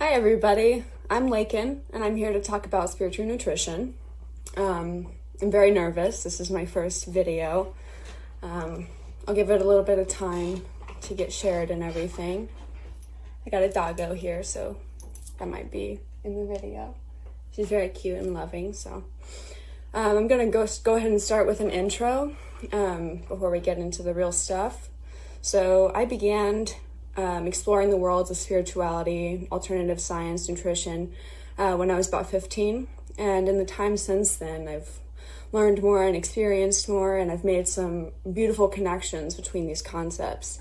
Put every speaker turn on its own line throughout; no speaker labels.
Hi everybody, I'm Laken and I'm here to talk about spiritual nutrition. I'm very nervous. This is my first video. I'll give it a little bit of time to get shared and everything. I got a doggo here, so that might be in the video. She's very cute and loving, so I'm gonna go ahead and start with an intro before we get into the real stuff. So I began exploring the worlds of spirituality, alternative science, nutrition when I was about 15. And in the time since then, I've learned more and experienced more, and I've made some beautiful connections between these concepts.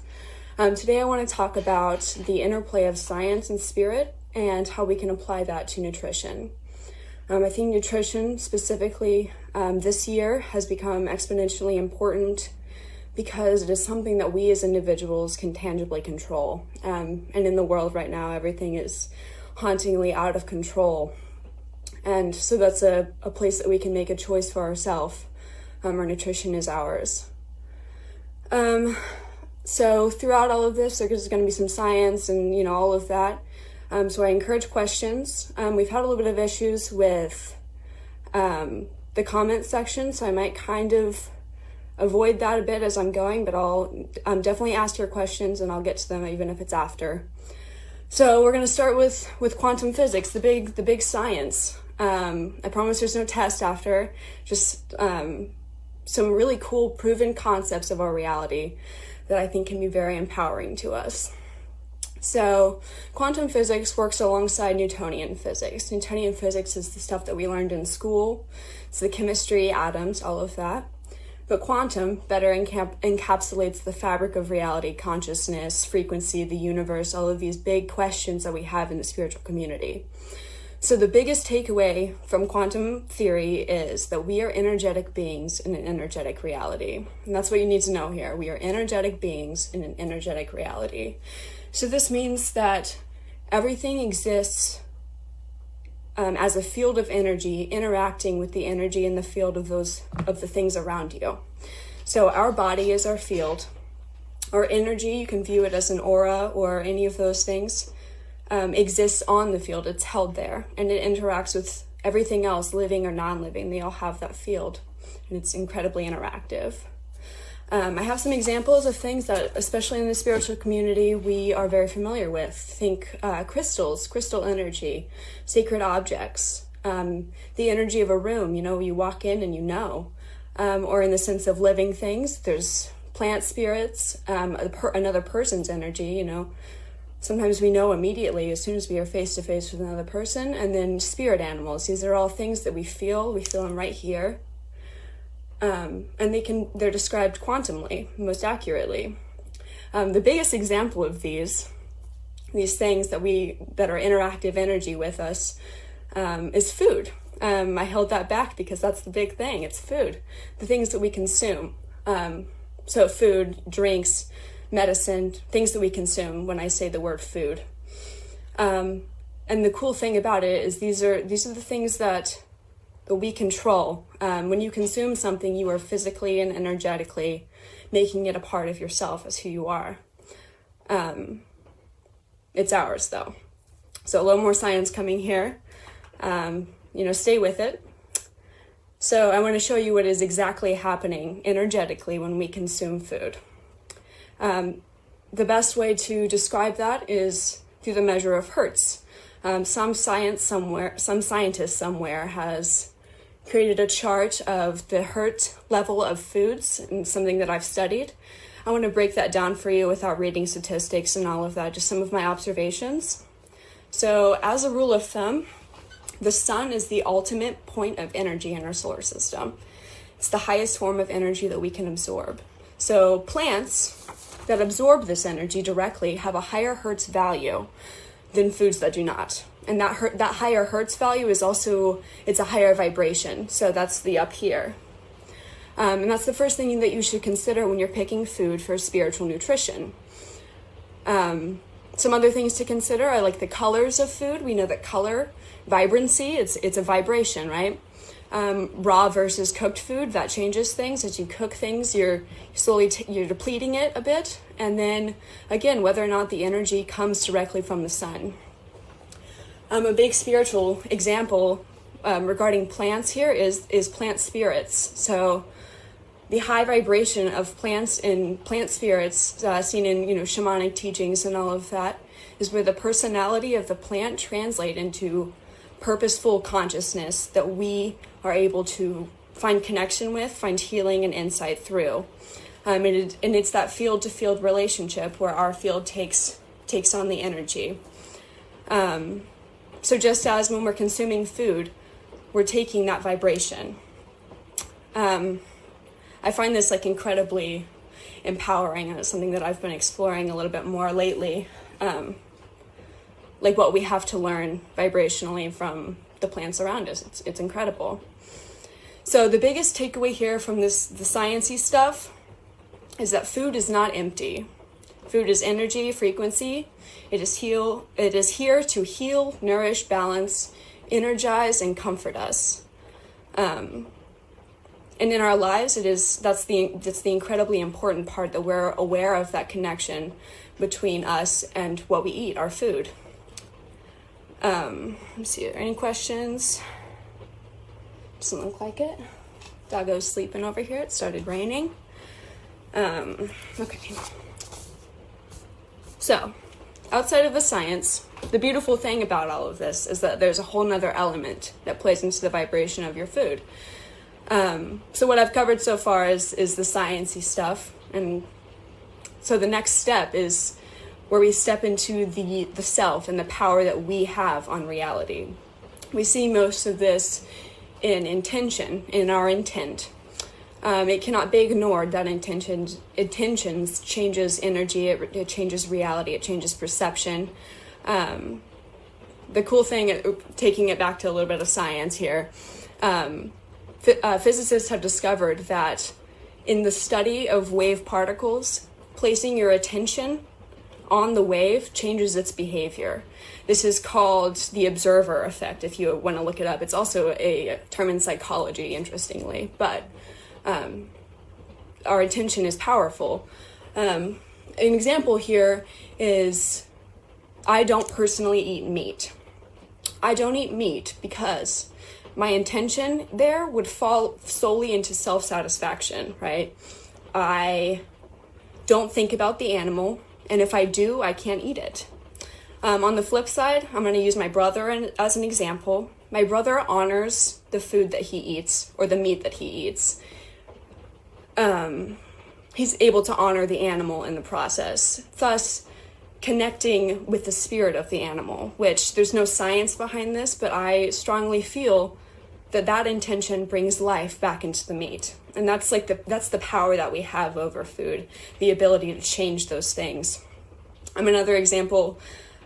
Today I want to talk about the interplay of science and spirit and how we can apply that to nutrition. I think nutrition specifically this year has become exponentially important because it is something that we as individuals can tangibly control. And in the world right now, everything is hauntingly out of control. And so that's a place that we can make a choice for ourselves. Our nutrition is ours. So throughout all of this, there's going to be some science and, all of that. So I encourage questions. We've had a little bit of issues with the comment section, so I might kind of avoid that a bit as I'm going, but I'll definitely ask your questions and I'll get to them even if it's after. So we're going to start with quantum physics, the big science. I promise there's no test after, just some really cool proven concepts of our reality that I think can be very empowering to us. So quantum physics works alongside Newtonian physics. Newtonian physics is the stuff that we learned in school. It's the chemistry, atoms, all of that. But quantum better encapsulates the fabric of reality, consciousness, frequency, the universe, all of these big questions that we have in the spiritual community. So the biggest takeaway from quantum theory is that we are energetic beings in an energetic reality. And that's what you need to know here. We are energetic beings in an energetic reality. So this means that everything exists as a field of energy interacting with the energy in the field of the things around you. So our body is our field. Our energy, you can view it as an aura or any of those things, exists on the field. It's held there and it interacts with everything else, living or non-living. They all have that field and it's incredibly interactive. I have some examples of things that, especially in the spiritual community, we are very familiar with. Think crystals, crystal energy, sacred objects, the energy of a room, you walk in and or in the sense of living things, there's plant spirits, another person's energy, Sometimes we know immediately as soon as we are face to face with another person, and then spirit animals. These are all things that we feel them right here. And they're described quantumly, most accurately. The biggest example of these things that are interactive energy with us, is food. I held that back because that's the big thing. It's food, the things that we consume. So food, drinks, medicine, things that we consume when I say the word food. And the cool thing about it is these are the things that we control. When you consume something, you are physically and energetically making it a part of yourself as who you are. It's ours though. So a little more science coming here. Stay with it. So I want to show you what is exactly happening energetically when we consume food. The best way to describe that is through the measure of hertz. Some scientist somewhere has created a chart of the hertz level of foods, and something that I've studied. I want to break that down for you without reading statistics and all of that, just some of my observations. So as a rule of thumb, the sun is the ultimate point of energy in our solar system. It's the highest form of energy that we can absorb. So plants that absorb this energy directly have a higher hertz value than foods that do not. And that higher hertz value is also, it's a higher vibration. So that's the up here. And that's the first thing that you should consider when you're picking food for spiritual nutrition. Some other things to consider are like the colors of food. We know that color, vibrancy, it's a vibration, right? Raw versus cooked food, that changes things. As you cook things, you're slowly you're depleting it a bit. And then again, whether or not the energy comes directly from the sun. A big spiritual example regarding plants here is plant spirits. So the high vibration of plants and plant spirits seen in shamanic teachings and all of that is where the personality of the plant translate into purposeful consciousness that we are able to find connection with, find healing and insight through. And it's that field-to-field relationship where our field takes on the energy. So just as when we're consuming food, we're taking that vibration. I find this incredibly empowering, and it's something that I've been exploring a little bit more lately. What we have to learn vibrationally from the plants around us. It's incredible. So the biggest takeaway here from the sciencey stuff is that food is not empty. Food is energy, frequency. It is here to heal, nourish, balance, energize, and comfort us. And in our lives, that's the incredibly important part, that we're aware of that connection between us and what we eat, our food. Let's see, are there any questions? Doesn't look like it. Doggo's sleeping over here. It started raining. Okay. So, outside of the science, the beautiful thing about all of this is that there's a whole nother element that plays into the vibration of your food. So what I've covered so far is the sciencey stuff, and so the next step is where we step into the self and the power that we have on reality. We see most of this in intention, in our intent. It cannot be ignored that intentions changes energy, it changes reality, it changes perception. The cool thing, taking it back to a little bit of science here, physicists have discovered that in the study of wave particles, placing your attention on the wave changes its behavior. This is called the observer effect, if you want to look it up. It's also a term in psychology, interestingly, but our attention is powerful. An example here is, I don't personally eat meat. I don't eat meat because my intention there would fall solely into self-satisfaction, right? I don't think about the animal, and if I do, I can't eat it. On the flip side, I'm going to use my brother as an example. My brother honors the food that he eats, or the meat that he eats. He's able to honor the animal in the process, thus connecting with the spirit of the animal, which there's no science behind this, but I strongly feel that intention brings life back into the meat. And that's the power that we have over food, the ability to change those things. Another example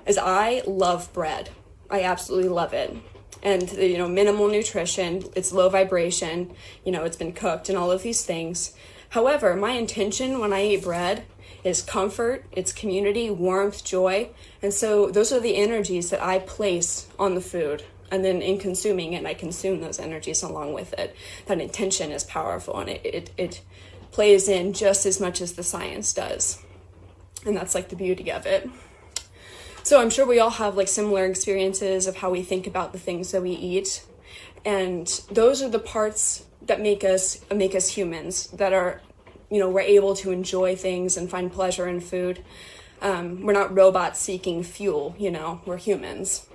is, I love bread. I absolutely love it. And, minimal nutrition, it's low vibration, it's been cooked and all of these things. However, my intention when I eat bread is comfort, it's community, warmth, joy. And so those are the energies that I place on the food. And then in consuming it, I consume those energies along with it. That intention is powerful, and it plays in just as much as the science does. And that's the beauty of it. So I'm sure we all have similar experiences of how we think about the things that we eat. And those are the parts that make us humans, that are, we're able to enjoy things and find pleasure in food. We're not robots seeking fuel, we're humans.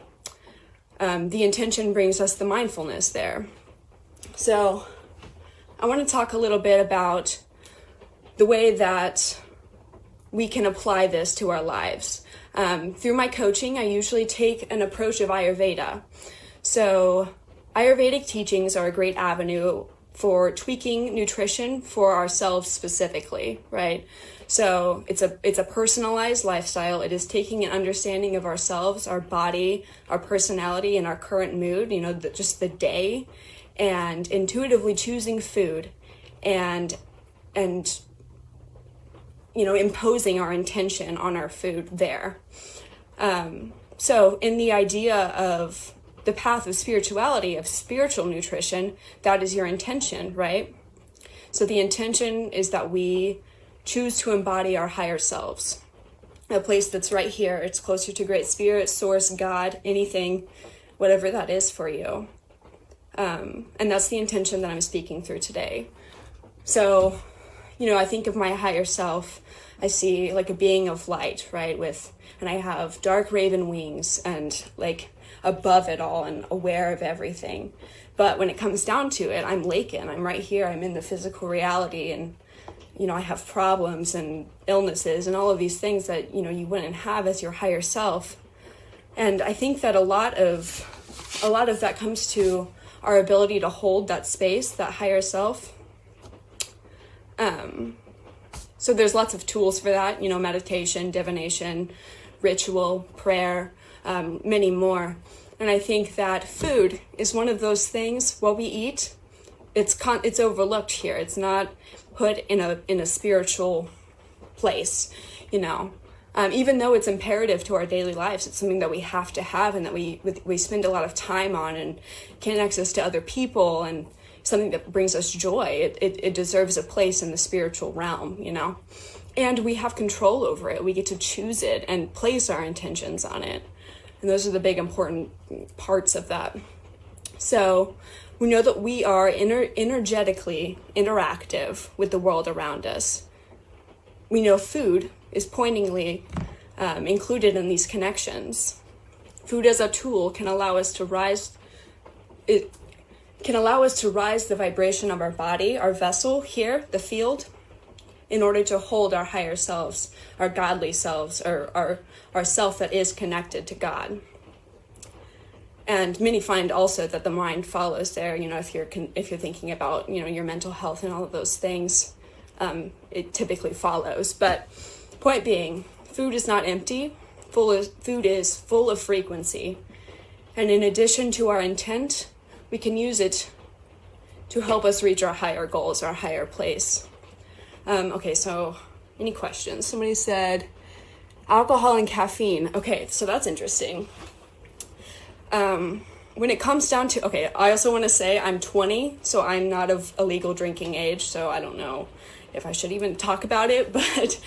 The intention brings us the mindfulness there. So I want to talk a little bit about the way that we can apply this to our lives. Through my coaching, I usually take an approach of Ayurveda. So Ayurvedic teachings are a great avenue for tweaking nutrition for ourselves specifically, right? So it's a personalized lifestyle. It is taking an understanding of ourselves, our body, our personality, and our current mood, just the day, and intuitively choosing food and imposing our intention on our food there. So in the idea of the path of spirituality, of spiritual nutrition, that is your intention, right? So the intention is that we choose to embody our higher selves. a place that's right here. It's closer to Great Spirit, Source, God, anything, whatever that is for you. And that's the intention that I'm speaking through today. So, I think of my higher self, I see like a being of light, right? And I have dark raven wings and like above it all and aware of everything. But when it comes down to it, I'm Laken. I'm right here. I'm in the physical reality, and I have problems and illnesses and all of these things that, you wouldn't have as your higher self. And I think that a lot of that comes to our ability to hold that space, that higher self. So there's lots of tools for that, meditation, divination, ritual, prayer, many more. And I think that food is one of those things. What we eat, it's overlooked here. It's not put in a spiritual place, even though it's imperative to our daily lives. It's something that we have to have and that we spend a lot of time on and connects us to other people and something that brings us joy. It deserves a place in the spiritual realm, and we have control over it. We get to choose it and place our intentions on it. And those are the big important parts of that. So we know that we are energetically interactive with the world around us. We know food is pointingly included in these connections. Food as a tool can allow us to rise. It can allow us to rise the vibration of our body, our vessel here, the field, in order to hold our higher selves, our godly selves, or our self that is connected to God. And many find also that the mind follows there. If you're thinking about your mental health and all of those things, it typically follows. But point being, food is not empty. Food is full of frequency, and in addition to our intent, we can use it to help us reach our higher goals, our higher place. Okay, so any questions? Somebody said alcohol and caffeine. Okay, so that's interesting. When it comes down to, I also want to say I'm 20, so I'm not of a legal drinking age, so I don't know if I should even talk about it, but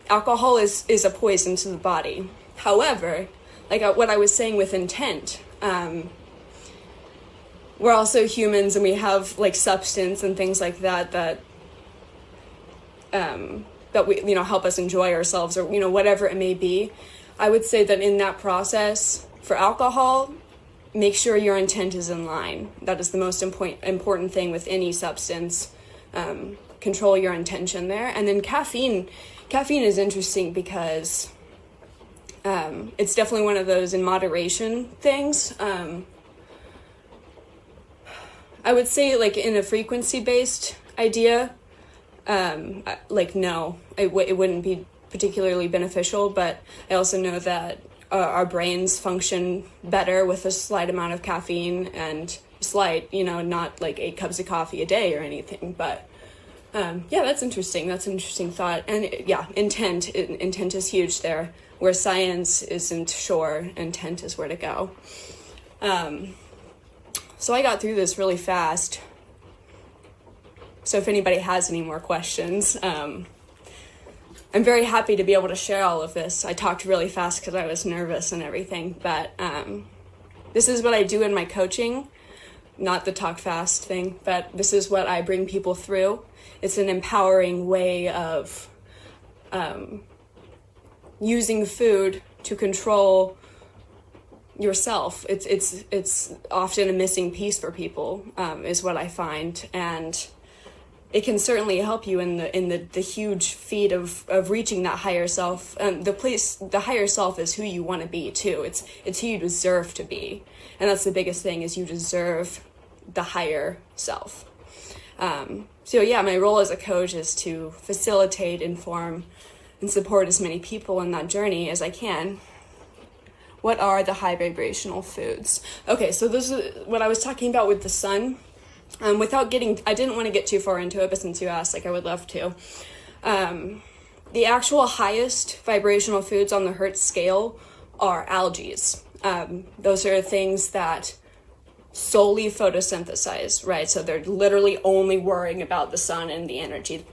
alcohol is a poison to the body. However, like what I was saying with intent, we're also humans and we have like substance and things like that we help us enjoy ourselves or whatever it may be. I would say that in that process for alcohol, make sure your intent is in line. That is the most important thing with any substance. Control your intention there. And then caffeine is interesting because it's definitely one of those in moderation things. I would say like in a frequency-based idea, no, it wouldn't be particularly beneficial, but I also know that our brains function better with a slight amount of caffeine and slight, not like 8 cups of coffee a day or anything, but that's interesting. That's an interesting thought. And intent is huge there. Where science isn't sure, intent is where to go. So I got through this really fast. So if anybody has any more questions, I'm very happy to be able to share all of this. I talked really fast because I was nervous and everything, but this is what I do in my coaching, not the talk fast thing, but this is what I bring people through. It's an empowering way of using food to control yourself. It's often a missing piece for people, is what I find, and it can certainly help you in the huge feat of reaching that higher self. The higher self is who you want to be too. It's who you deserve to be, and that's the biggest thing, is you deserve the higher self. My role as a coach is to facilitate, inform, and support as many people in that journey as I can. What are the high vibrational foods? Okay, so this is what I was talking about with the sun. I didn't want to get too far into it, but since you asked, I would love to. The actual highest vibrational foods on the Hertz scale are algae. Those are things that solely photosynthesize, right? So they're literally only worrying about the sun and the energy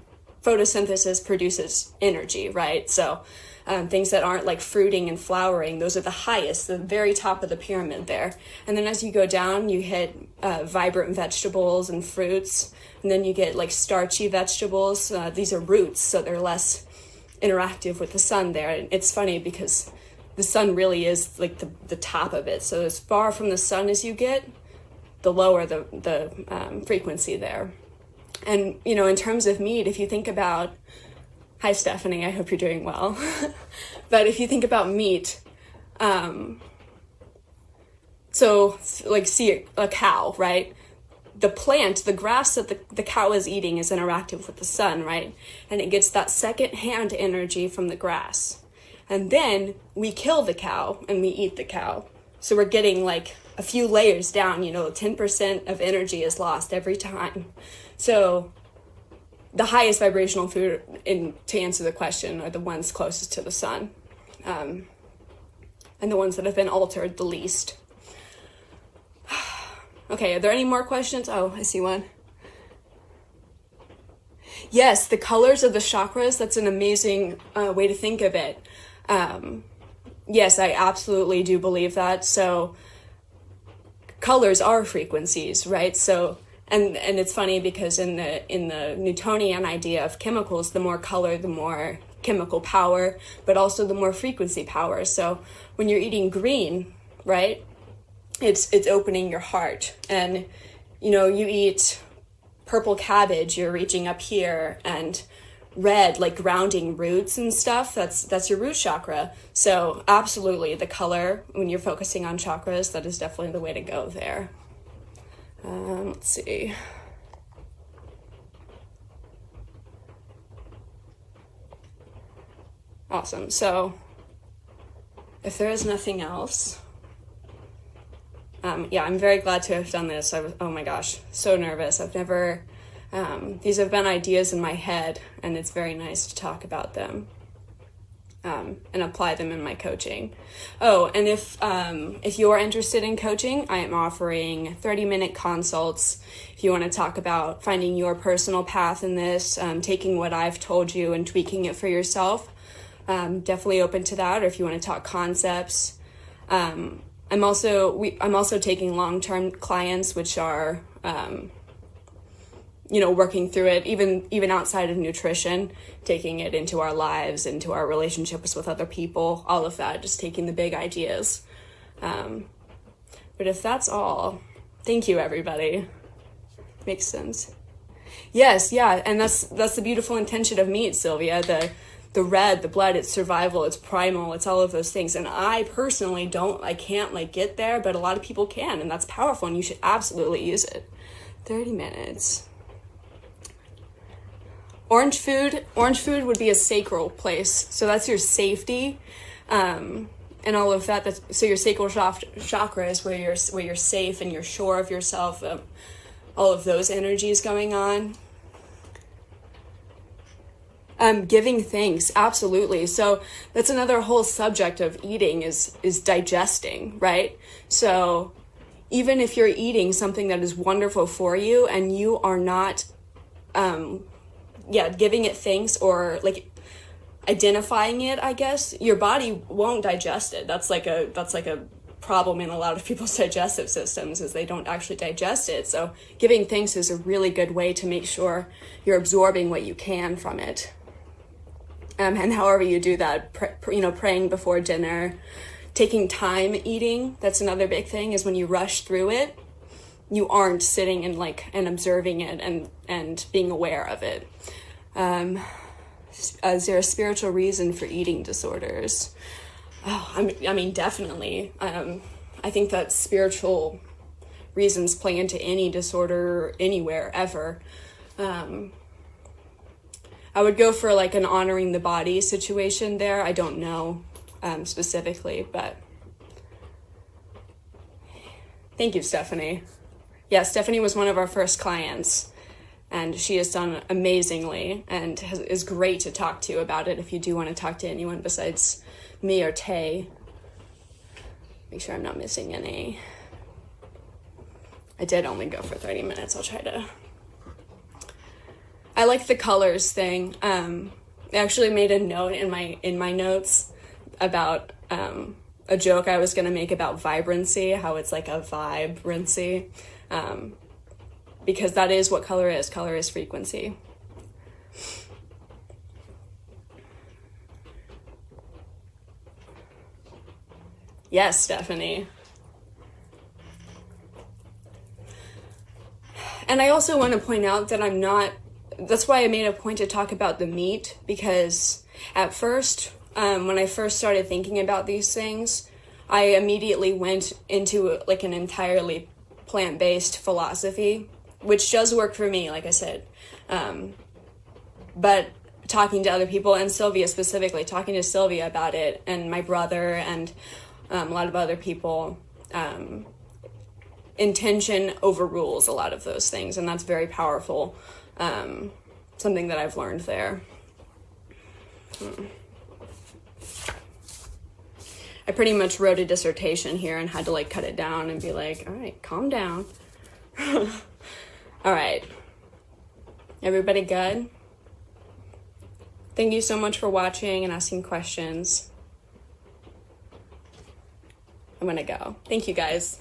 photosynthesis produces energy, right? So things that aren't like fruiting and flowering, those are the highest, the very top of the pyramid there. And then as you go down, you hit vibrant vegetables and fruits, and then you get like starchy vegetables. These are roots, so they're less interactive with the sun there. And it's funny because the sun really is like the top of it. So as far from the sun as you get, the lower the frequency there. And, you know, in terms of meat, if you think about, hi, Stephanie, I hope you're doing well. But if you think about meat, so like see a cow, right? The plant, the grass that the cow is eating is interactive with the sun, right? And it gets that second-hand energy from the grass. And then we kill the cow and we eat the cow. So we're getting like a few layers down, you know, 10% of energy is lost every time. So the highest vibrational food, to answer the question, are the ones closest to the sun. And the ones that have been altered the least. Okay, are there any more questions? Oh, I see one. Yes, the colors of the chakras, that's an amazing way to think of it. Yes, I absolutely do believe that. So colors are frequencies, right? So and it's funny because in the Newtonian idea of chemicals, the more color, the more chemical power, but also the more frequency power. So when you're eating green, right, it's opening your heart. And you know, you eat purple cabbage, you're reaching up here, and red, like grounding roots and stuff, that's your root chakra. So absolutely, the color, when you're focusing on chakras, that is definitely the way to go there. Let's see. Awesome. So if there is nothing else, yeah, I'm very glad to have done this. Oh my gosh, so nervous. I've never, these have been ideas in my head, and it's very nice to talk about them and apply them in my coaching. Oh, and if you're interested in coaching, I am offering 30-minute consults. If you want to talk about finding your personal path in this, taking what I've told you and tweaking it for yourself, definitely open to that. Or if you want to talk concepts, I'm also taking long-term clients, which are, you know, working through it, even outside of nutrition, taking it into our lives, into our relationships with other people, all of that, just taking the big ideas. But if that's all, thank you, everybody. Makes sense. Yes, yeah, and that's the beautiful intention of meat, Sylvia. The red, the blood, it's survival, it's primal, it's all of those things. And I personally I can't like get there, but a lot of people can, and that's powerful, and you should absolutely use it. 30 minutes. Orange food would be a sacral place. So that's your safety, and all of that. So your sacral chakra is where you're safe and you're sure of yourself. All of those energies going on. Giving thanks, absolutely. So that's another whole subject of eating is digesting, right? So even if you're eating something that is wonderful for you and you are not, giving it thanks or like identifying it, I guess, your body won't digest it. That's like a problem in a lot of people's digestive systems, is they don't actually digest it. So giving thanks is a really good way to make sure you're absorbing what you can from it. And however you do that, praying before dinner, taking time eating. That's another big thing, is when you rush through it, you aren't sitting and observing it and being aware of it. Is there a spiritual reason for eating disorders? Oh, I mean, definitely. I think that spiritual reasons play into any disorder anywhere, ever. I would go for like an honoring the body situation there. I don't know specifically, but thank you, Stephanie. Yeah, Stephanie was one of our first clients, and she has done amazingly and is great to talk to about it if you do want to talk to anyone besides me or Tay. Make sure I'm not missing any. I did only go for 30 minutes. I'll try to. I like the colors thing. I actually made a note in my notes about a joke I was going to make about vibrancy, how it's like a vibrancy, because that is what color is. Color is frequency. Yes, Stephanie. And I also want to point out that that's why I made a point to talk about the meat, because at first, when I first started thinking about these things, I immediately went into like an entirely plant-based philosophy, which does work for me, like I said. But talking to other people, and Sylvia specifically, talking to Sylvia about it, and my brother, and a lot of other people, intention overrules a lot of those things, and that's very powerful. Something that I've learned there. I pretty much wrote a dissertation here and had to like cut it down and be like, all right, calm down. All right. Everybody good? Thank you so much for watching and asking questions. I'm gonna go. Thank you guys.